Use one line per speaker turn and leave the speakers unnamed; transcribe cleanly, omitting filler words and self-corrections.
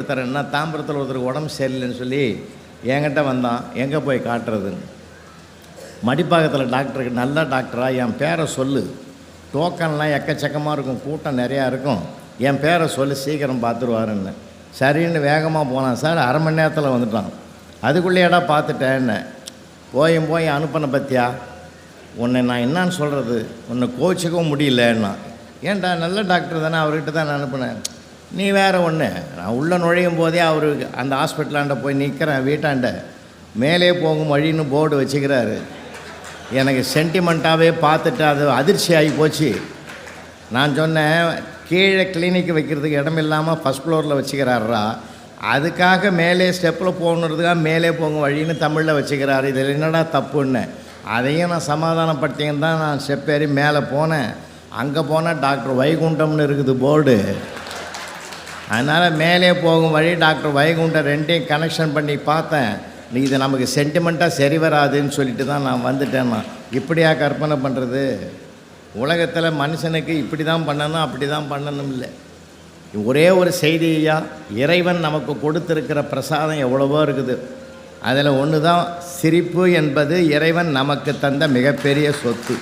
ஒருத்தர் தாம்பரத்தில் ஒருத்தருக்கு உடம்பு சரியில்லைன்னு சொல்லி என்கிட்ட வந்தான். எங்கே போய் காட்டுறதுன்னு. மடிப்பாக்கத்தில் டாக்டருக்கு, நல்ல டாக்டரா என் பேரை சொல்லு, டோக்கன்லாம் எக்கச்சக்கமாக இருக்கும், கூட்டம் நிறையா இருக்கும், என் பேரை சொல்லி சீக்கிரம் பார்த்துருவாருன்னு. சரின்னு வேகமாக போனான். சார் 1/2 மணி நேரத்தில் வந்துட்டான். அதுக்குள்ளேயேடா பார்த்துட்டேன்னு. போய் அனுப்பின பற்றியா உன்னை நான் என்னான்னு சொல்கிறது, உன்னை கோச்சிக்கவும் முடியலன்னா. ஏன்டா நல்ல டாக்டர் தானே, அவர்கிட்ட தான் நான் அனுப்புனேன். நீ வேறு ஒன்று. நான் உள்ளே நுழையும் போதே அவர் அந்த ஹாஸ்பிட்டலாண்ட போய் நிற்கிறேன். வீட்டாண்ட மேலே போகும் வழின்னு போர்டு வச்சுக்கிறாரு. எனக்கு சென்டிமெண்ட்டாகவே பார்த்துட்டு அது அதிர்ச்சி ஆகி போச்சு. நான் சொன்னேன், கீழே கிளினிக் வைக்கிறதுக்கு இடம் இல்லாமல் ஃபஸ்ட் ஃப்ளோரில் வச்சுக்கிறாரா, அதுக்காக மேலே ஸ்டெப்பில் போகணுன்றதுக்காக மேலே போகும் வழின்னு தமிழில் வச்சுக்கிறாரு, இதில் என்னடா தப்புன்னு. அதையும் நான் சமாதானப்படுத்தின்னு தான் நான் ஸ்டெப் ஏறி மேலே போனேன். அங்கே போனால் டாக்டர் வைகுண்டம்னு இருக்குது போர்டு. அதனால் மேலே போகும் வழி டாக்டர் வைகுண்டம் ரெண்டையும் கனெக்ஷன் பண்ணி பார்த்தேன். இது நமக்கு சென்டிமெண்ட்டாக சரி வராதுன்னு சொல்லிட்டு தான் நான் வந்துட்டேன்னா. இப்படியா கற்பனை பண்ணுறது? உலகத்தில் மனுஷனுக்கு இப்படி தான் பண்ணணும் அப்படி தான் பண்ணணும் இல்லை. ஒரே ஒரு செய்தியா, இறைவன் நமக்கு கொடுத்துருக்கிற பிரசாதம் எவ்வளவோ இருக்குது. அதில் ஒன்று தான் சிரிப்பு என்பது இறைவன் நமக்கு தந்த மிகப்பெரிய சொத்து.